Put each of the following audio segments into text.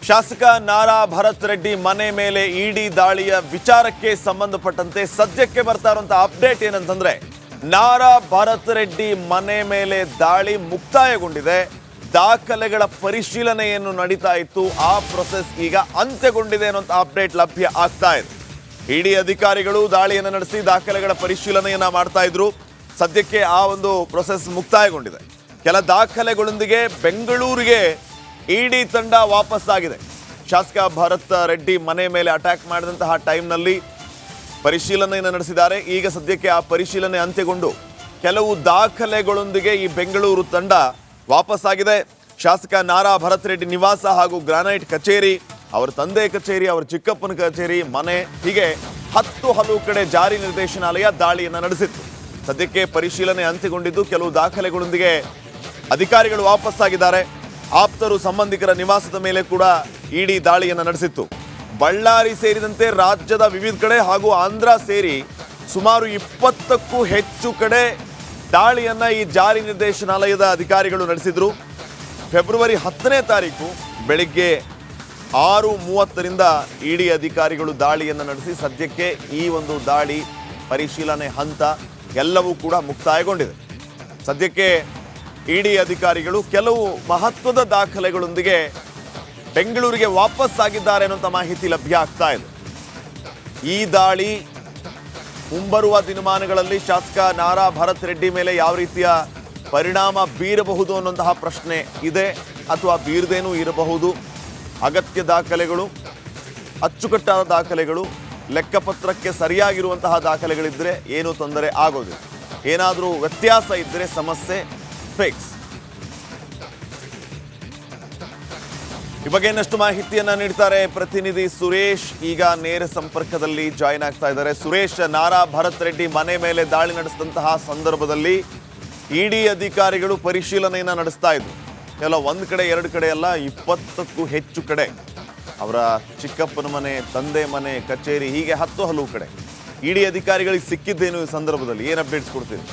ಶಾಸಕ ನಾರಾ ಭರತ್ ರೆಡ್ಡಿ ಮನೆ ಮೇಲೆ ಇಡಿ ದಾಳಿಯ ವಿಚಾರಕ್ಕೆ ಸಂಬಂಧಪಟ್ಟಂತೆ ಸದ್ಯಕ್ಕೆ ಬರ್ತಾ ಇರುವಂತಹ ಅಪ್ಡೇಟ್ ಏನಂತಂದ್ರೆ ನಾರಾ ಭರತ್ ರೆಡ್ಡಿ ಮನೆ ಮೇಲೆ ದಾಳಿ ಮುಕ್ತಾಯಗೊಂಡಿದೆ. ದಾಖಲೆಗಳ ಪರಿಶೀಲನೆಯನ್ನು ನಡೀತಾ ಇತ್ತು. ಆ ಪ್ರೊಸೆಸ್ ಈಗ ಅಂತ್ಯಗೊಂಡಿದೆ ಅನ್ನುವಂಥ ಅಪ್ಡೇಟ್ ಲಭ್ಯ ಆಗ್ತಾ ಇದೆ. ಇಡಿ ಅಧಿಕಾರಿಗಳು ದಾಳಿಯನ್ನು ನಡೆಸಿ ದಾಖಲೆಗಳ ಪರಿಶೀಲನೆಯನ್ನ ಮಾಡ್ತಾ ಇದ್ರು. ಸದ್ಯಕ್ಕೆ ಆ ಒಂದು ಪ್ರೊಸೆಸ್ ಮುಕ್ತಾಯಗೊಂಡಿದೆ. ಕೆಲ ದಾಖಲೆಗಳೊಂದಿಗೆ ಬೆಂಗಳೂರಿಗೆ ಇಡಿ ತಂಡ ವಾಪಸ್ ಆಗಿದೆ. ಶಾಸಕ ಭರತ್ ರೆಡ್ಡಿ ಮನೆ ಮೇಲೆ ಅಟ್ಯಾಕ್ ಮಾಡಿದಂತಹ ಟೈಮ್ನಲ್ಲಿ ಪರಿಶೀಲನೆಯನ್ನು ನಡೆಸಿದ್ದಾರೆ. ಈಗ ಸದ್ಯಕ್ಕೆ ಆ ಪರಿಶೀಲನೆ ಅಂತ್ಯಗೊಂಡು ಕೆಲವು ದಾಖಲೆಗಳೊಂದಿಗೆ ಈ ಬೆಂಗಳೂರು ತಂಡ ವಾಪಸ್ ಆಗಿದೆ. ಶಾಸಕ ನಾರಾ ಭರತ್ ರೆಡ್ಡಿ ನಿವಾಸ ಹಾಗೂ ಗ್ರಾನೈಟ್ ಕಚೇರಿ, ಅವರ ತಂದೆ ಕಚೇರಿ, ಅವರ ಚಿಕ್ಕಪ್ಪನ ಕಚೇರಿ, ಮನೆ, ಹೀಗೆ 10 ಹಲವು ಕಡೆ ಜಾರಿ ನಿರ್ದೇಶನಾಲಯ ದಾಳಿಯನ್ನು ನಡೆಸಿತ್ತು. ಸದ್ಯಕ್ಕೆ ಪರಿಶೀಲನೆ ಅಂತ್ಯಗೊಂಡಿದ್ದು ಕೆಲವು ದಾಖಲೆಗಳೊಂದಿಗೆ ಅಧಿಕಾರಿಗಳು ವಾಪಸ್ ಆಗಿದ್ದಾರೆ. ಆಪ್ತರು ಸಂಬಂಧಿಕರ ನಿವಾಸದ ಮೇಲೆ ಕೂಡ ಇಡಿ ದಾಳಿಯನ್ನು ನಡೆಸಿತ್ತು. ಬಳ್ಳಾರಿ ಸೇರಿದಂತೆ ರಾಜ್ಯದ ವಿವಿಧ ಕಡೆ ಹಾಗೂ ಆಂಧ್ರ ಸೇರಿ ಸುಮಾರು 20ಕ್ಕೂ ಹೆಚ್ಚು ಕಡೆ ದಾಳಿಯನ್ನ ಈ ಜಾರಿ ನಿರ್ದೇಶನಾಲಯದ ಅಧಿಕಾರಿಗಳು ನಡೆಸಿದ್ರು. ಫೆಬ್ರವರಿ 10ನೇ ತಾರೀಕು ಬೆಳಿಗ್ಗೆ 6:30ರಿಂದ ಇಡಿ ಅಧಿಕಾರಿಗಳು ದಾಳಿಯನ್ನು ನಡೆಸಿ ಸದ್ಯಕ್ಕೆ ಈ ಒಂದು ದಾಳಿ ಪರಿಶೀಲನೆ ಹಂತ ಎಲ್ಲವೂ ಕೂಡ ಮುಕ್ತಾಯಗೊಂಡಿದೆ. ಸದ್ಯಕ್ಕೆ ಇಡಿ ಅಧಿಕಾರಿಗಳು ಕೆಲವು ಮಹತ್ವದ ದಾಖಲೆಗಳೊಂದಿಗೆ ಬೆಂಗಳೂರಿಗೆ ವಾಪಸ್ ಆಗಿದ್ದಾರೆ ಅನ್ನುವಂಥ ಮಾಹಿತಿ ಲಭ್ಯ ಆಗ್ತಾ ಇದೆ. ಈ ದಾಳಿ ಮುಂಬರುವ ದಿನಮಾನಗಳಲ್ಲಿ ಶಾಸಕ ನಾರಾ ಭರತ್ ರೆಡ್ಡಿ ಮೇಲೆ ಯಾವ ರೀತಿಯ ಪರಿಣಾಮ ಬೀರಬಹುದು ಅನ್ನುವಂತಹ ಪ್ರಶ್ನೆ ಇದೆ, ಅಥವಾ ಬೀರದೇನೂ ಇರಬಹುದು. ಅಗತ್ಯ ದಾಖಲೆಗಳು, ಅಚ್ಚುಕಟ್ಟಾದ ದಾಖಲೆಗಳು, ಲೆಕ್ಕಪತ್ರಕ್ಕೆ ಸರಿಯಾಗಿರುವಂತಹ ದಾಖಲೆಗಳಿದ್ದರೆ ಏನೂ ತೊಂದರೆ ಆಗೋದಿಲ್ಲ. ಏನಾದರೂ ವ್ಯತ್ಯಾಸ ಇದ್ದರೆ ಸಮಸ್ಯೆ ಫಿಕ್ಸ್. ಈ ಬಗ್ಗೆ ಇನ್ನಷ್ಟು ಮಾಹಿತಿಯನ್ನ ನೀಡ್ತಾರೆ ಪ್ರತಿನಿಧಿ ಸುರೇಶ್. ಈಗ ನೇರ ಸಂಪರ್ಕದಲ್ಲಿ ಜಾಯಿನ್ ಆಗ್ತಾ ಇದ್ದಾರೆ. ಸುರೇಶ್, ನಾರಾ ಭರತ್ ರೆಡ್ಡಿ ಮನೆ ಮೇಲೆ ದಾಳಿ ನಡೆಸಿದಂತಹ ಸಂದರ್ಭದಲ್ಲಿ ಇಡಿ ಅಧಿಕಾರಿಗಳು ಪರಿಶೀಲನೆಯನ್ನ ನಡೆಸ್ತಾ ಇದ್ರು. ಎಲ್ಲ ಒಂದು ಕಡೆ ಎರಡು ಕಡೆ ಅಲ್ಲ, 20ಕ್ಕೂ ಹೆಚ್ಚು ಕಡೆ ಅವರ ಚಿಕ್ಕಪ್ಪನ ಮನೆ, ತಂದೆ ಮನೆ, ಕಚೇರಿ, ಹೀಗೆ 10 ಹಲವು ಕಡೆ ಇಡಿ ಅಧಿಕಾರಿಗಳಿಗೆ ಸಿಕ್ಕಿದ್ದೇನು ಈ ಸಂದರ್ಭದಲ್ಲಿ? ಏನು ಅಪ್ಡೇಟ್ಸ್ ಕೊಡ್ತೀವಿ?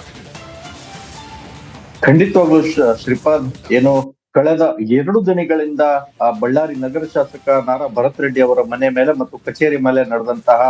ಖಂಡಿತವಾಗ್ಲೂ ಶ್ರೀಪಾದ್, ಏನು ಕಳೆದ 2 ದಿನಗಳಿಂದ ಬಳ್ಳಾರಿ ನಗರ ಶಾಸಕ ನಾರಾ ಭರತ್ ರೆಡ್ಡಿ ಅವರ ಮನೆ ಮೇಲೆ ಮತ್ತು ಕಚೇರಿ ಮೇಲೆ ನಡೆದಂತಹ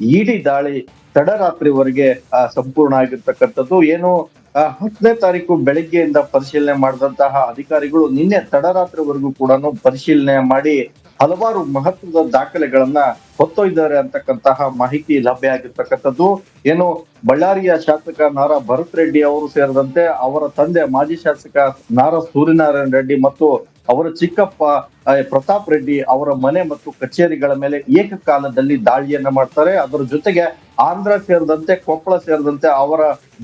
ಇಡಿ ದಾಳಿ ತಡರಾತ್ರಿವರೆಗೆ ಸಂಪೂರ್ಣ ಆಗಿರ್ತಕ್ಕಂಥದ್ದು. ಏನು 10ನೇ ತಾರೀಕು ಬೆಳಗ್ಗೆಯಿಂದ ಪರಿಶೀಲನೆ ಮಾಡಿದಂತಹ ಅಧಿಕಾರಿಗಳು ನಿನ್ನೆ ತಡರಾತ್ರಿವರೆಗೂ ಕೂಡ ಪರಿಶೀಲನೆ ಮಾಡಿ ಹಲವಾರು ಮಹತ್ವದ ದಾಖಲೆಗಳನ್ನ ಹೊತ್ತೊಯ್ದಾರೆ ಅಂತಕ್ಕಂತಹ ಮಾಹಿತಿ ಲಭ್ಯ ಆಗಿರ್ತಕ್ಕಂಥದ್ದು. ಏನು ಬಳ್ಳಾರಿಯ ಶಾಸಕ ನಾರಾ ಭರತ್ ರೆಡ್ಡಿ ಅವರು ಸೇರಿದಂತೆ ಅವರ ತಂದೆ ಮಾಜಿ ಶಾಸಕ ನಾರಾ ಸೂರ್ಯನಾರಾಯಣ ರೆಡ್ಡಿ ಮತ್ತು ಅವರ ಚಿಕ್ಕಪ್ಪ ಪ್ರತಾಪ್ ರೆಡ್ಡಿ ಅವರ ಮನೆ ಮತ್ತು ಕಚೇರಿಗಳ ಮೇಲೆ ಏಕಕಾಲದಲ್ಲಿ ದಾಳಿಯನ್ನ ಮಾಡ್ತಾರೆ. ಅದರ ಜೊತೆಗೆ ಆಂಧ್ರ ಸೇರಿದಂತೆ ಕೊಪ್ಪಳ ಸೇರಿದಂತೆ ಅವರ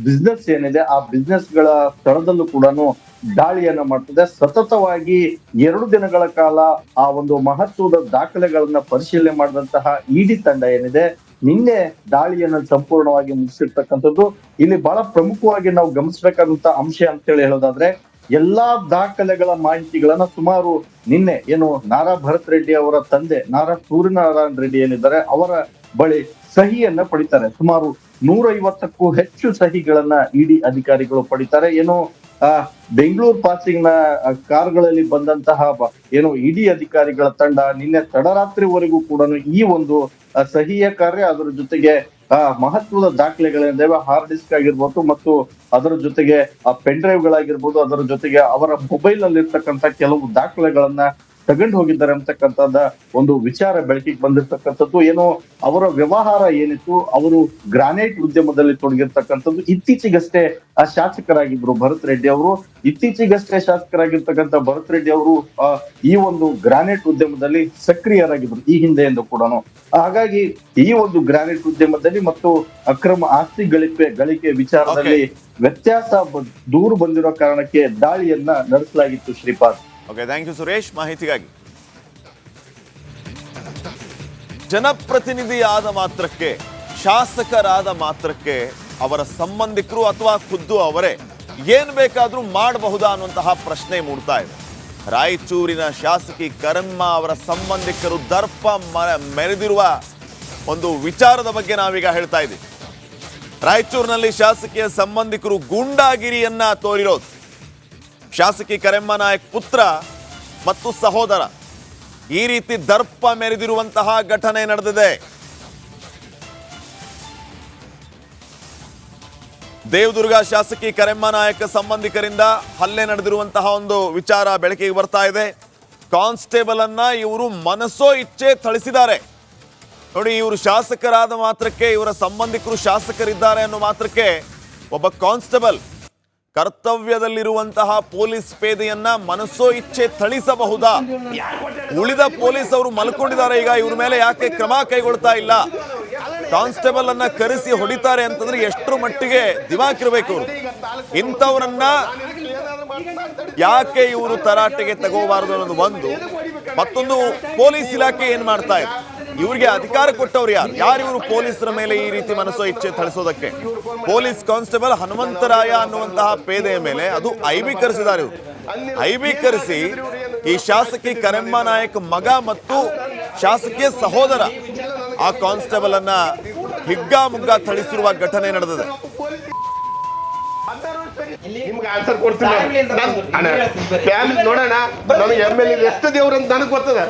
ಬಿಸ್ನೆಸ್ ಏನಿದೆ ಆ ಬಿಸ್ನೆಸ್ ಗಳ ಸ್ಥಳದಲ್ಲೂ ಕೂಡ ದಾಳಿಯನ್ನ ಮಾಡ್ತದೆ. ಸತತವಾಗಿ 2 ದಿನಗಳ ಕಾಲ ಆ ಒಂದು ಮಹತ್ವದ ದಾಖಲೆಗಳನ್ನ ಪರಿಶೀಲನೆ ಮಾಡಿದಂತಹ ಇಡಿ ತಂಡ ಏನಿದೆ ನಿನ್ನೆ ದಾಳಿಯನ್ನ ಸಂಪೂರ್ಣವಾಗಿ ಮುಗಿಸಿರ್ತಕ್ಕಂಥದ್ದು. ಇಲ್ಲಿ ಬಹಳ ಪ್ರಮುಖವಾಗಿ ನಾವು ಗಮನಿಸಬೇಕಾದಂತ ಅಂಶ ಅಂತೇಳಿ ಹೇಳೋದಾದ್ರೆ, ಎಲ್ಲಾ ದಾಖಲೆಗಳ ಮಾಹಿತಿಗಳನ್ನ ಸುಮಾರು ನಿನ್ನೆ ಏನು ನಾರಾ ಭರತ್ ರೆಡ್ಡಿ ಅವರ ತಂದೆ ನಾರಾ ಸೂರ್ಯನಾರಾಯಣ ರೆಡ್ಡಿ ಏನಿದ್ದಾರೆ ಅವರ ಬಳಿ ಸಹಿಯನ್ನ ಪಡಿತಾರೆ. ಸುಮಾರು 150ಕ್ಕೂ ಹೆಚ್ಚು ಸಹಿಗಳನ್ನ ಇಡಿ ಅಧಿಕಾರಿಗಳು ಪಡಿತಾರೆ. ಏನು ಬೆಂಗಳೂರು ಪಾಸಿಂಗ್ ನ ಕಾರ್ಗಳಲ್ಲಿ ಬಂದಂತಹ ಏನು ಇಡಿ ಅಧಿಕಾರಿಗಳ ತಂಡ ನಿನ್ನೆ ತಡರಾತ್ರಿವರೆಗೂ ಕೂಡ ಈ ಒಂದು ಸಹಿಯ ಕಾರ್ಯ, ಅದರ ಜೊತೆಗೆ ಮಹತ್ವದ ದಾಖಲೆಗಳೇನಿವೆ, ಹಾರ್ಡ್ ಡಿಸ್ಕ್ ಆಗಿರ್ಬೋದು ಮತ್ತು ಅದರ ಜೊತೆಗೆ ಪೆನ್ ಡ್ರೈವ್ ಗಳಾಗಿರ್ಬೋದು, ಅದರ ಜೊತೆಗೆ ಅವರ ಮೊಬೈಲ್ ನಲ್ಲಿ ಇರ್ತಕ್ಕಂಥ ಕೆಲವು ದಾಖಲೆಗಳನ್ನ ತಗೊಂಡು ಹೋಗಿದ್ದಾರೆ ಅಂತಕ್ಕಂಥದ್ದ ಒಂದು ವಿಚಾರ ಬೆಳಕಿಗೆ ಬಂದಿರ್ತಕ್ಕಂಥದ್ದು. ಏನು ಅವರ ವ್ಯವಹಾರ ಏನಿತ್ತು, ಅವರು ಗ್ರಾನೈಟ್ ಉದ್ಯಮದಲ್ಲಿ ತೊಡಗಿರ್ತಕ್ಕಂಥದ್ದು. ಇತ್ತೀಚೆಗಷ್ಟೇ ಶಾಸಕರಾಗಿದ್ರು ಭರತ್ ರೆಡ್ಡಿ ಅವರು. ಇತ್ತೀಚೆಗಷ್ಟೇ ಶಾಸಕರಾಗಿರ್ತಕ್ಕಂಥ ಭರತ್ ರೆಡ್ಡಿ ಅವರು ಈ ಒಂದು ಗ್ರಾನೈಟ್ ಉದ್ಯಮದಲ್ಲಿ ಸಕ್ರಿಯರಾಗಿದ್ರು ಈ ಹಿಂದೆಯಿಂದ ಕೂಡ. ಹಾಗಾಗಿ ಈ ಒಂದು ಗ್ರಾನೈಟ್ ಉದ್ಯಮದಲ್ಲಿ ಮತ್ತು ಅಕ್ರಮ ಆಸ್ತಿ ಗಳಿಕೆ ವಿಚಾರದಲ್ಲಿ ವ್ಯತ್ಯಾಸ ದೂರು ಬಂದಿರೋ ಕಾರಣಕ್ಕೆ ದಾಳಿಯನ್ನ ನಡೆಸಲಾಗಿತ್ತು. Shripad, okay, thank you Suresh ಮಾಹಿತಿಗಾಗಿ. ಜನಪ್ರತಿನಿಧಿಯಾದ ಮಾತ್ರಕ್ಕೆ, ಶಾಸಕರಾದ ಮಾತ್ರಕ್ಕೆ ಅವರ ಸಂಬಂಧಿಕರು ಅಥವಾ ಖುದ್ದು ಅವರೇ ಏನ್ ಬೇಕಾದ್ರೂ ಮಾಡಬಹುದಾ ಅನ್ನುವಂತಹ ಪ್ರಶ್ನೆ ಮೂಡ್ತಾ ಇದೆ. ರಾಯಚೂರಿನ ಶಾಸಕಿ ಕರೆಮ್ಮ ಅವರ ಸಂಬಂಧಿಕರು ದರ್ಪ ಮೆರೆದಿರುವ ಒಂದು ವಿಚಾರದ ಬಗ್ಗೆ ನಾವೀಗ ಹೇಳ್ತಾ ಇದ್ದೀವಿ. ರಾಯಚೂರಿನಲ್ಲಿ ಶಾಸಕಿಯ ಸಂಬಂಧಿಕರು ಗೂಂಡಾಗಿರಿಯನ್ನ ತೋರಿರೋದು. ಶಾಸಕಿ ಕರೆಮ್ಮ ನಾಯಕ್ ಪುತ್ರ ಮತ್ತು ಸಹೋದರ ಈ ರೀತಿ ದರ್ಪ ಮೆರೆದಿರುವಂತಹ ಘಟನೆ ನಡೆದಿದೆ. ದೇವದುರ್ಗ ಶಾಸಕಿ ಕರೆಮ್ಮ ನಾಯಕ ಸಂಬಂಧಿಕರಿಂದ ಹಲ್ಲೆ ನಡೆದಿರುವಂತಹ ಒಂದು ವಿಚಾರ ಬೆಳಕಿಗೆ ಬರ್ತಾ ಇದೆ. ಕಾನ್ಸ್ಟೇಬಲ್ ಅನ್ನ ಇವರು ಮನಸೋ ಇಚ್ಛೆ ಥಳಿಸಿದ್ದಾರೆ. ನೋಡಿ, ಇವರು ಶಾಸಕರಾದ ಮಾತ್ರಕ್ಕೆ, ಇವರ ಸಂಬಂಧಿಕರು ಶಾಸಕರಿದ್ದಾರೆ ಅನ್ನೋ ಮಾತ್ರಕ್ಕೆ ಒಬ್ಬ ಕಾನ್ಸ್ಟೇಬಲ್ ಕರ್ತವ್ಯದಲ್ಲಿರುವಂತಹ ಪೊಲೀಸ್ ಪೇದೆಯನ್ನ ಮನಸೋ ಇಚ್ಛೆ ಥಳಿಸಬಹುದಾ? ಉಳಿದ ಪೊಲೀಸ್ ಅವರು ಮಲ್ಕೊಂಡಿದ್ದಾರೆ. ಈಗ ಇವ್ರ ಮೇಲೆ ಯಾಕೆ ಕ್ರಮ ಕೈಗೊಳ್ತಾ ಇಲ್ಲ? ಕಾನ್ಸ್ಟೇಬಲ್ ಅನ್ನ ಕರೆಸಿ ಹೊಡಿತಾರೆ ಅಂತಂದ್ರೆ ಎಷ್ಟರ ಮಟ್ಟಿಗೆ ದಿಮಾಕಿರ್ಬೇಕು ಇವರು. ಇಂಥವ್ರನ್ನ ಯಾಕೆ ಇವರು ತರಾಟೆಗೆ ತಗೋಬಾರದು ಅನ್ನೋದು ಒಂದು. ಮತ್ತೊಂದು, ಪೊಲೀಸ್ ಇಲಾಖೆ ಏನ್ ಮಾಡ್ತಾ ಇದೆ? ಇವ್ರಿಗೆ ಅಧಿಕಾರ ಕೊಟ್ಟವ್ರು ಯಾರು ಇವರು ಪೊಲೀಸರ ಮೇಲೆ ಈ ರೀತಿ ಮನಸೋ ಇಚ್ಛೆ ಥಳಿಸೋದಕ್ಕೆ? ಪೊಲೀಸ್ ಕಾನ್ಸ್ಟೇಬಲ್ ಹನುಮಂತರಾಯ ಅನ್ನುವಂತಹ ಪೇದೆಯ ಮೇಲೆ ಅದು ಐಬಿ ಕರೆಸಿದ್ದಾರೆ ಇವರು. ಐಬಿ ಕರೆಸಿ ಈ ಶಾಸಕಿ ಕರೆಮ್ಮ ನಾಯಕ್ ಮಗ ಮತ್ತು ಶಾಸಕಿಯ ಸಹೋದರ ಆ ಕಾನ್ಸ್ಟೇಬಲ್ ಅನ್ನ ಹಿಗ್ಗಾಮುಗ್ಗ ಥಳಿಸಿರುವ ಘಟನೆ ನಡೆದಿದೆ. ನಿಮ್ಗೆ ಆನ್ಸರ್ ಕೊಡ್ತೀನಿ ನೋಡೋಣ. ನನಗೆ MLA ಎಷ್ಟು ದೇವ್ರು ಅಂತ ನನಗೆ ಗೊತ್ತದ.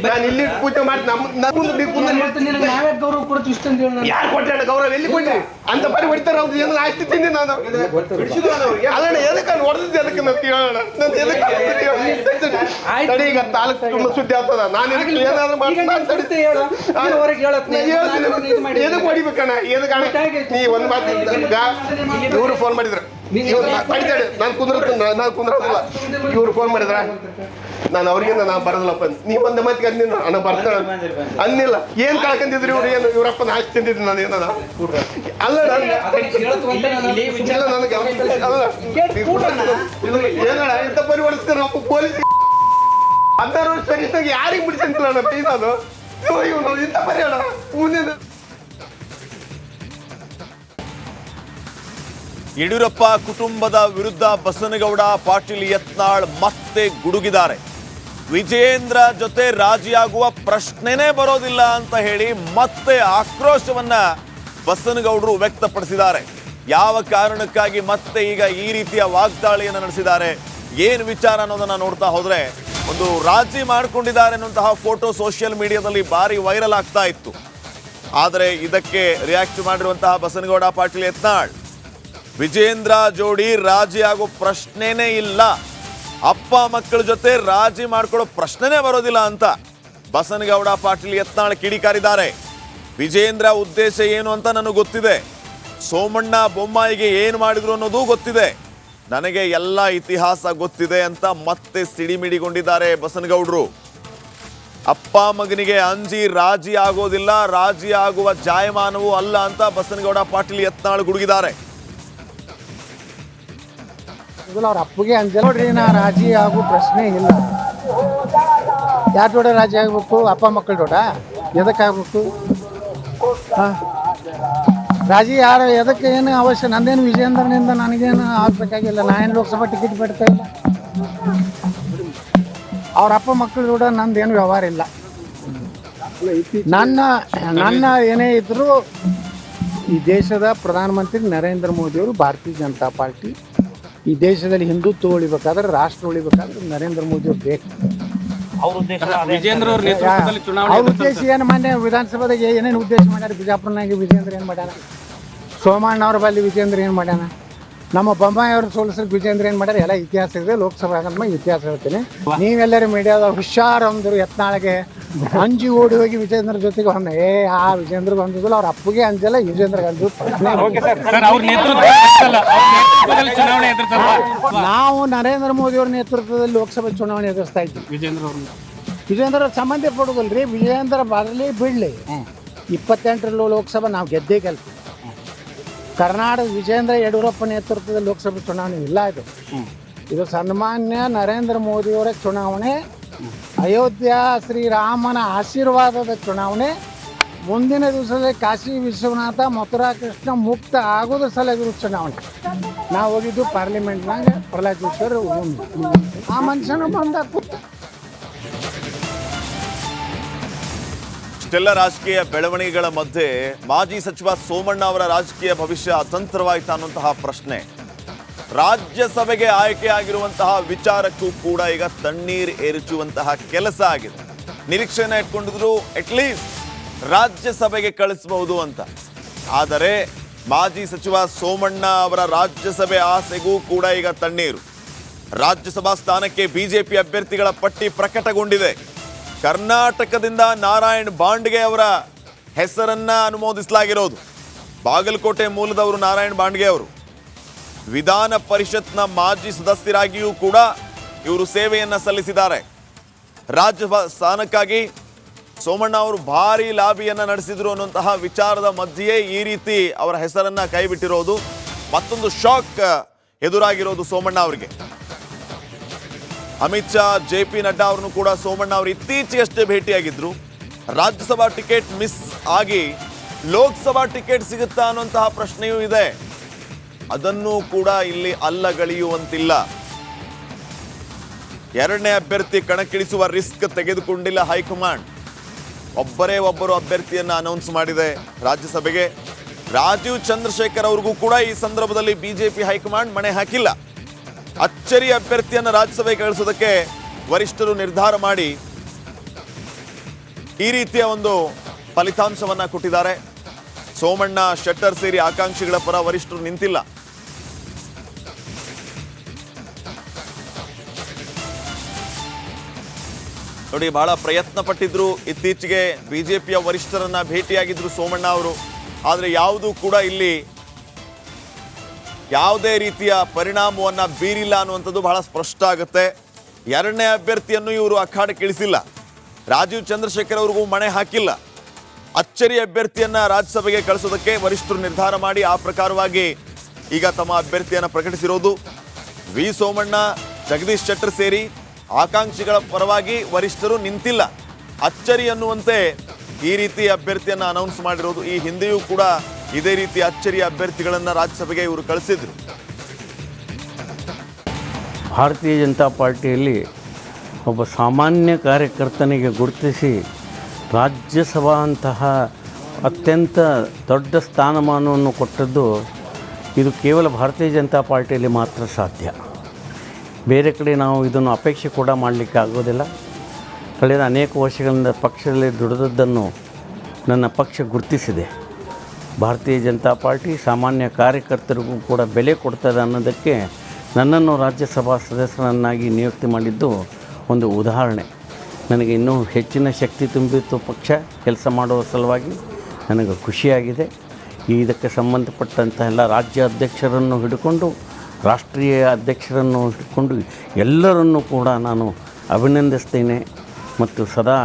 ನಾನು ಇಲ್ಲಿ ಪೂಜೆ ಮಾಡಿ ಯಾರು ಕೊಟ್ಟ ಗೌರವ ಎಲ್ಲಿ ಕೊಟ್ಟಿ ಅಂತ ಬರಿ ಹೊಡಿತಾರ. ಅವ್ರು ಏನು ಆಸ್ತಿ ತಿಂದಿ ನಾನು ಅಲ್ಲ ಎದಕ್ಕೆ ಹೊಡೆದಿದ್ದೆ ಅದಕ್ಕೆ ನಾನು ಕೇಳೋಣ. ನಾನು ಎದಕ್ಕೆ ಈಗ ತಾಲೂಕು ತುಂಬ ಸುದ್ದಿ ಆಗ್ತದ. ನಾನು ಏನಾದ್ರು ಎದಕ್ಕೆ ಹೊಡಿಬೇಕಣ್ಣ? ಎದಕ್ಕೆ ನೀ ಒಂದು ಮಾತು ಇವ್ರು ಫೋನ್ ಮಾಡಿದ್ರು ನಾನು ಕುಂದ್ರಲ್ಲ. ಇವ್ರು ಫೋನ್ ಮಾಡಿದ್ರ ನಾನು ಅವ್ರಿಗಿಂದ ನಾನು ಬರೋದಿಲ್ಲಪ್ಪ. ನೀ ಬಂದ ಮಾತಿಗೆ ಅಂದಿನ ಅಣ್ಣ ಬರ್ತಾಳ ಅನ್ನಿಲ್ಲ. ಏನ್ ಕಳ್ಕೊಂಡಿದ್ರಿ ಇವ್ರು? ಏನು ಇವ್ರಪ್ಪನ ಆಸ್ತಿ ತಿಂದಿದ್ರು ನಾನು ಏನದ ಅಲ್ಲ ಏನಣ್ಣ ಇಂಥ ಪರಿವರ್ತಿಸ್ತಾರೆ ಅಪ್ಪ ಪೊಲೀಸ್ 16 ವರ್ಷ ಸರಿಸಾಗ ಯಾರಿಗೆ ಬಿಡಿಸಂತಿಲ್ಲ ಅಣ್ಣ ಪ್ಲೀಸ್. ಅದು ಇವನು ಇಂಥ ಪರಿ ಅಣ್ಣ ಮುಂದಿನ ಯಡಿಯೂರಪ್ಪ ಕುಟುಂಬದ ವಿರುದ್ಧ ಬಸನಗೌಡ ಪಾಟೀಲ್ ಯತ್ನಾಳ್ ಮತ್ತೆ ಗುಡುಗಿದ್ದಾರೆ. ವಿಜಯೇಂದ್ರ ಜೊತೆ ರಾಜಿಯಾಗುವ ಪ್ರಶ್ನೆನೇ ಬರೋದಿಲ್ಲ ಅಂತ ಹೇಳಿ ಮತ್ತೆ ಆಕ್ರೋಶವನ್ನ ಬಸನಗೌಡರು ವ್ಯಕ್ತಪಡಿಸಿದ್ದಾರೆ. ಯಾವ ಕಾರಣಕ್ಕಾಗಿ ಮತ್ತೆ ಈಗ ಈ ರೀತಿಯ ವಾಗ್ದಾಳಿಯನ್ನು ನಡೆಸಿದ್ದಾರೆ, ಏನು ವಿಚಾರ ಅನ್ನೋದನ್ನ ನೋಡ್ತಾ ಹೋದ್ರೆ, ಒಂದು ರಾಜಿ ಮಾಡಿಕೊಂಡಿದ್ದಾರೆ ಅನ್ನುವಂತಹ ಫೋಟೋ ಸೋಷಿಯಲ್ ಮೀಡಿಯಾದಲ್ಲಿ ಭಾರಿ ವೈರಲ್ ಆಗ್ತಾ ಇತ್ತು. ಆದರೆ ಇದಕ್ಕೆ ರಿಯಾಕ್ಟ್ ಮಾಡಿರುವಂತಹ ಬಸನಗೌಡ ಪಾಟೀಲ್ ಯತ್ನಾಳ್, ವಿಜೇಂದ್ರ ಜೋಡಿ ರಾಜಿ ಆಗೋ ಪ್ರಶ್ನೆನೇ ಇಲ್ಲ, ಅಪ್ಪ ಮಕ್ಕಳ ಜೊತೆ ರಾಜಿ ಮಾಡ್ಕೊಳ್ಳೋ ಪ್ರಶ್ನೆನೇ ಬರೋದಿಲ್ಲ ಅಂತ ಬಸನಗೌಡ ಪಾಟೀಲ್ ಯತ್ನಾಳ್ ಕಿಡಿಕಾರಿದ್ದಾರೆ. ವಿಜೇಂದ್ರ ಉದ್ದೇಶ ಏನು ಅಂತ ನನಗೆ ಗೊತ್ತಿದೆ, ಸೋಮಣ್ಣ ಬೊಮ್ಮಾಯಿಗೆ ಏನು ಮಾಡಿದ್ರು ಅನ್ನೋದು ಗೊತ್ತಿದೆ, ನನಗೆ ಎಲ್ಲ ಇತಿಹಾಸ ಗೊತ್ತಿದೆ ಅಂತ ಮತ್ತೆ ಸಿಡಿಮಿಡಿಗೊಂಡಿದ್ದಾರೆ ಬಸನಗೌಡರು. ಅಪ್ಪ ಮಗನಿಗೆ ಅಂಜಿ ರಾಜಿ ಆಗೋದಿಲ್ಲ, ರಾಜಿ ಆಗುವ ಜಾಯಮಾನವೂ ಅಲ್ಲ ಅಂತ ಬಸನಗೌಡ ಪಾಟೀಲ್ ಯತ್ನಾಳ್ ಗುಡುಗಿದ್ದಾರೆ. ಅವ್ರ ಅಪ್ಪಗೆ ಅಂಜಲ್ಲ ನೋಡ್ರಿ, ನಾ ರಾಜಿ ಆಗೋ ಪ್ರಶ್ನೆ ಇಲ್ಲ. ಯಾರ ಜೋಡ ರಾಜಿ ಆಗ್ಬೇಕು? ಅಪ್ಪ ಮಕ್ಕಳ ಜೋಡ ಎದಕ್ಕೆ ಆಗ್ಬೇಕು? ರಾಜಿ ಯಾರು ಎದಕ್ಕೆ ಏನು ಅವಶ್ಯ? ನಂದೇನು ವಿಜಯೇಂದ್ರನಿಂದ ನನಗೇನು ಆಗ್ಬೇಕಾಗಿಲ್ಲ. ನಾನೇನು ಲೋಕಸಭಾ ಟಿಕೆಟ್ ಬಿಡ್ತಾ ಇಲ್ಲ. ಅವ್ರ ಅಪ್ಪ ಮಕ್ಕಳ ಜೋಡ ನಂದೇನು ವ್ಯವಹಾರ ಇಲ್ಲ. ನನ್ನ ಏನೇ ಇದ್ರು ಈ ದೇಶದ ಪ್ರಧಾನಮಂತ್ರಿ ನರೇಂದ್ರ ಮೋದಿಯವರು, ಭಾರತೀಯ ಜನತಾ ಪಾರ್ಟಿ ಈ ದೇಶದಲ್ಲಿ ಹಿಂದುತ್ವ ಉಳಿಬೇಕಾದ್ರೆ, ರಾಷ್ಟ್ರ ಉಳಿಬೇಕಾದ್ರೆ ನರೇಂದ್ರ ಮೋದಿ ಅವ್ರು ಬೇಕು. ಅವ್ರ ಉದ್ದೇಶ ಏನು? ಮೊನ್ನೆ ವಿಧಾನಸಭೆದಾಗ ಏನೇನು ಉದ್ದೇಶ ಮಾಡ್ಯಾರ? ಬಿಜಾಪುರನಾಗ ವಿಜೇಂದ್ರ ಏನು ಮಾಡ್ಯಾನ? ಸೋಮಣ್ಣ ಅವ್ರ ಬಲ್ಲಿ ವಿಜೇಂದ್ರ ಏನು ಮಾಡ್ಯಾನ? ನಮ್ಮ ಬೊಮ್ಮಾಯಿ ಅವ್ರ ಸೋಲಿಸ್ರಿಗೆ ವಿಜೇಂದ್ರ ಏನು ಮಾಡ್ಯಾರ? ಎಲ್ಲ ಇತಿಹಾಸ ಇದೆ. ಲೋಕಸಭೆ ಆಗಂತ ಇತಿಹಾಸ ಹೇಳ್ತೀನಿ. ನೀವೆಲ್ಲರೂ ಮೀಡಿಯಾದ ಹುಷಾರ್ ಅಂದರು ಯತ್ನಾಳಿಗೆ ಅಂಜಿ ಓಡಿ ಹೋಗಿ ವಿಜೇಂದ್ರ ಜೊತೆಗೆ ಹೊಂದ ಆ ವಿಜೇಂದ್ರಗೆ ಹೊಂದಿದ್ರು. ಅವ್ರ ಅಪ್ಪಗೆ ಅಂಜಲ್ಲ, ವಿಜೇಂದ್ರಗೆ ಅಂದ್ರು. ನಾವು ನರೇಂದ್ರ ಮೋದಿ ಅವ್ರ ನೇತೃತ್ವದಲ್ಲಿ ಲೋಕಸಭೆ ಚುನಾವಣೆ ಎದುರಿಸ್ತಾ ಇದ್ವಿ. ವಿಜೇಂದ್ರ ಸಂಬಂಧ ಪಡೋದಲ್ರಿ. ವಿಜೇಂದ್ರ ಬರಲಿ ಬಿಡಲಿ, 28 ಲೋಕಸಭೆ ನಾವು ಗೆದ್ದೇ ಗೆಲ್ತೀವಿ. ಕರ್ನಾಟಕ ವಿಜೇಂದ್ರ ಯಡಿಯೂರಪ್ಪ ನೇತೃತ್ವದಲ್ಲಿ ಲೋಕಸಭೆ ಚುನಾವಣೆ ಇಲ್ಲ. ಇದು ಸನ್ಮಾನ್ಯ ನರೇಂದ್ರ ಮೋದಿಯವರ ಚುನಾವಣೆ, ಅಯೋಧ್ಯ ಶ್ರೀರಾಮನ ಆಶೀರ್ವಾದದ ಚುನಾವಣೆ. ಮುಂದಿನ ದಿವಸದಲ್ಲಿ ಕಾಶಿ ವಿಶ್ವನಾಥ, ಮಥುರಾ ಕೃಷ್ಣ ಮುಕ್ತ ಆಗೋದು ಸಲುವಾಗಿ ಚುನಾವಣೆ. ನಾವು ಹೋಗಿದ್ದು ಪಾರ್ಲಿಮೆಂಟ್ನಾಗ ಪ್ರಹ್ಲಾದ್ ಜೋಶಿ ಆ ಮನುಷ್ಯನು ಬಂದ ಕೂತ. ಇಷ್ಟೆಲ್ಲ ರಾಜಕೀಯ ಬೆಳವಣಿಗೆಗಳ ಮಧ್ಯೆ ಮಾಜಿ ಸಚಿವ ಸೋಮಣ್ಣ ಅವರ ರಾಜಕೀಯ ಭವಿಷ್ಯ ಅತಂತ್ರವಾಯಿತಾ ಅನ್ನುವಂತಹ ಪ್ರಶ್ನೆ. ರಾಜ್ಯಸಭೆಗೆ ಆಯ್ಕೆಯಾಗಿರುವಂತಹ ವಿಚಾರಕ್ಕೂ ಕೂಡ ಈಗ ತಣ್ಣೀರು ಎರಚುವಂತಹ ಕೆಲಸ ಆಗಿದೆ. ನಿರೀಕ್ಷೆಯನ್ನು ಇಟ್ಕೊಂಡಿದ್ರು ಅಟ್ಲೀಸ್ಟ್ ರಾಜ್ಯಸಭೆಗೆ ಕಳಿಸಬಹುದು ಅಂತ. ಆದರೆ ಮಾಜಿ ಸಚಿವ ಸೋಮಣ್ಣ ಅವರ ರಾಜ್ಯಸಭೆ ಆಸೆಗೂ ಕೂಡ ಈಗ ತಣ್ಣೀರು. ರಾಜ್ಯಸಭಾ ಸ್ಥಾನಕ್ಕೆ ಬಿಜೆಪಿ ಅಭ್ಯರ್ಥಿಗಳ ಪಟ್ಟಿ ಪ್ರಕಟಗೊಂಡಿದೆ. ಕರ್ನಾಟಕದಿಂದ ನಾರಾಯಣ್ ಬಾಂಡ್ಗೆ ಅವರ ಹೆಸರನ್ನ ಅನುಮೋದಿಸಲಾಗಿರೋದು. ಬಾಗಲಕೋಟೆ ಮೂಲದವರು ನಾರಾಯಣ್ ಬಾಂಡ್ಗೆ ಅವರು ವಿಧಾನ ಪರಿಷತ್ನ ಮಾಜಿ ಸದಸ್ಯರಾಗಿಯೂ ಕೂಡ ಇವರು ಸೇವೆಯನ್ನ ಸಲ್ಲಿಸಿದ್ದಾರೆ. ರಾಜ್ಯಸಭಾ ಸ್ಥಾನಕ್ಕಾಗಿ ಸೋಮಣ್ಣ ಅವರು ಭಾರಿ ಲಾಬಿಯನ್ನ ನಡೆಸಿದ್ರು ಅನ್ನುವಂತಹ ವಿಚಾರದ ಮಧ್ಯೆಯೇ ಈ ರೀತಿ ಅವರ ಹೆಸರನ್ನ ಕೈಬಿಟ್ಟಿರೋದು. ಮತ್ತೊಂದು ಶಾಕ್ ಎದುರಾಗಿರೋದು ಸೋಮಣ್ಣ ಅವರಿಗೆ. ಅಮಿತ್ ಶಾ, JP ನಡ್ಡಾ ಅವರನ್ನು ಕೂಡ ಸೋಮಣ್ಣ ಅವರು ಇತ್ತೀಚೆಗಷ್ಟೇ ಭೇಟಿಯಾಗಿದ್ರು. ರಾಜ್ಯಸಭಾ ಟಿಕೆಟ್ ಮಿಸ್ ಆಗಿ ಲೋಕಸಭಾ ಟಿಕೆಟ್ ಸಿಗುತ್ತಾ ಅನ್ನುವಂತಹ ಪ್ರಶ್ನೆಯೂ ಇದೆ. ಅದನ್ನು ಕೂಡ ಇಲ್ಲಿ ಅಲ್ಲಗಳೆಯುವಂತಿಲ್ಲ. ಎರಡನೇ ಅಭ್ಯರ್ಥಿ ಕಣಕ್ಕಿಳಿಸುವ ರಿಸ್ಕ್ ತೆಗೆದುಕೊಂಡಿಲ್ಲ ಹೈಕಮಾಂಡ್. ಒಬ್ಬರು ಅಭ್ಯರ್ಥಿಯನ್ನ ಅನೌನ್ಸ್ ಮಾಡಿದೆ ರಾಜ್ಯಸಭೆಗೆ. ರಾಜೀವ್ ಚಂದ್ರಶೇಖರ್ ಅವ್ರಿಗೂ ಕೂಡ ಈ ಸಂದರ್ಭದಲ್ಲಿ ಬಿಜೆಪಿ ಹೈಕಮಾಂಡ್ ಮಣೆ ಹಾಕಿಲ್ಲ. ಅಚ್ಚರಿ ಅಭ್ಯರ್ಥಿಯನ್ನು ರಾಜ್ಯಸಭೆಗೆ ಕಳಿಸೋದಕ್ಕೆ ವರಿಷ್ಠರು ನಿರ್ಧಾರ ಮಾಡಿ ಈ ರೀತಿಯ ಒಂದು ಫಲಿತಾಂಶವನ್ನ ಕೊಟ್ಟಿದ್ದಾರೆ. ಸೋಮಣ್ಣ, ಶೆಟ್ಟರ್ ಸೇರಿ ಆಕಾಂಕ್ಷಿಗಳ ಪರ ವರಿಷ್ಠರು ನಿಂತಿಲ್ಲ. ನೋಡಿ, ಬಹಳ ಪ್ರಯತ್ನ ಪಟ್ಟಿದ್ರು. ಇತ್ತೀಚೆಗೆ ಬಿಜೆಪಿಯ ವರಿಷ್ಠರನ್ನ ಭೇಟಿಯಾಗಿದ್ರು ಸೋಮಣ್ಣ ಅವರು. ಆದರೆ ಯಾವುದೂ ಕೂಡ ಇಲ್ಲಿ ಯಾವುದೇ ರೀತಿಯ ಪರಿಣಾಮವನ್ನ ಬೀರಿಲ್ಲ ಅನ್ನುವಂಥದ್ದು ಬಹಳ ಸ್ಪಷ್ಟ ಆಗುತ್ತೆ. ಎರಡನೇ ಅಭ್ಯರ್ಥಿಯನ್ನು ಇವರು ಅಖಾಡಕ್ಕೆ ಇಳಿಸಿಲ್ಲ. ರಾಜೀವ್ ಚಂದ್ರಶೇಖರ್ ಅವ್ರಿಗೂ ಮಣೆ ಹಾಕಿಲ್ಲ. ಅಚ್ಚರಿ ಅಭ್ಯರ್ಥಿಯನ್ನ ರಾಜ್ಯಸಭೆಗೆ ಕಳಿಸೋದಕ್ಕೆ ವರಿಷ್ಠರು ನಿರ್ಧಾರ ಮಾಡಿ ಆ ಪ್ರಕಾರವಾಗಿ ಈಗ ತಮ್ಮ ಅಭ್ಯರ್ಥಿಯನ್ನು ಪ್ರಕಟಿಸಿರೋದು. ವಿ ಸೋಮಣ್ಣ, ಜಗದೀಶ್ ಶೆಟ್ಟರ್ ಸೇರಿ ಆಕಾಂಕ್ಷಿಗಳ ಪರವಾಗಿ ವರಿಷ್ಠರು ನಿಂತಿಲ್ಲ. ಅಚ್ಚರಿ ಅನ್ನುವಂತೆ ಈ ರೀತಿ ಅಭ್ಯರ್ಥಿಯನ್ನು ಅನೌನ್ಸ್ ಮಾಡಿರೋದು. ಈ ಹಿಂದೆಯೂ ಕೂಡ ಇದೇ ರೀತಿ ಅಚ್ಚರಿಯ ಅಭ್ಯರ್ಥಿಗಳನ್ನು ರಾಜ್ಯಸಭೆಗೆ ಇವರು ಕಳಿಸಿದ್ರು. ಭಾರತೀಯ ಜನತಾ ಪಾರ್ಟಿಯಲ್ಲಿ ಒಬ್ಬ ಸಾಮಾನ್ಯ ಕಾರ್ಯಕರ್ತನಿಗೆ ಗುರುತಿಸಿ ರಾಜ್ಯಸಭಾ ಅಂತಹ ಅತ್ಯಂತ ದೊಡ್ಡ ಸ್ಥಾನಮಾನವನ್ನು ಕೊಟ್ಟದ್ದು ಇದು ಕೇವಲ ಭಾರತೀಯ ಜನತಾ ಪಾರ್ಟಿಯಲ್ಲಿ ಮಾತ್ರ ಸಾಧ್ಯ. ಬೇರೆ ಕಡೆ ನಾವು ಇದನ್ನು ಅಪೇಕ್ಷೆ ಕೂಡ ಮಾಡಲಿಕ್ಕೆ ಆಗೋದಿಲ್ಲ. ಕಳೆದ ಅನೇಕ ವರ್ಷಗಳಿಂದ ಪಕ್ಷದಲ್ಲಿ ದುಡಿದದ್ದನ್ನು ನನ್ನ ಪಕ್ಷ ಗುರುತಿಸಿದೆ. ಭಾರತೀಯ ಜನತಾ ಪಾರ್ಟಿ ಸಾಮಾನ್ಯ ಕಾರ್ಯಕರ್ತರಿಗೂ ಕೂಡ ಬೆಲೆ ಕೊಡ್ತದೆ ಅನ್ನೋದಕ್ಕೆ ನನ್ನನ್ನು ರಾಜ್ಯಸಭಾ ಸದಸ್ಯರನ್ನಾಗಿ ನಿಯುಕ್ತಿ ಮಾಡಿದ್ದು ಒಂದು ಉದಾಹರಣೆ. ನನಗೆ ಇನ್ನೂ ಹೆಚ್ಚಿನ ಶಕ್ತಿ ತುಂಬಿತ್ತು ಪಕ್ಷ ಕೆಲಸ ಮಾಡುವ ಸಲುವಾಗಿ. ನನಗೆ ಖುಷಿಯಾಗಿದೆ. ಇದಕ್ಕೆ ಸಂಬಂಧಪಟ್ಟಂಥ ಎಲ್ಲ ರಾಜ್ಯ ಅಧ್ಯಕ್ಷರನ್ನು ಹಿಡ್ಕೊಂಡು ರಾಷ್ಟ್ರೀಯ ಅಧ್ಯಕ್ಷರನ್ನು ಹಿಡ್ಕೊಂಡು ಎಲ್ಲರನ್ನೂ ಕೂಡ ನಾನು ಅಭಿನಂದಿಸ್ತೇನೆ ಮತ್ತು ಸದಾ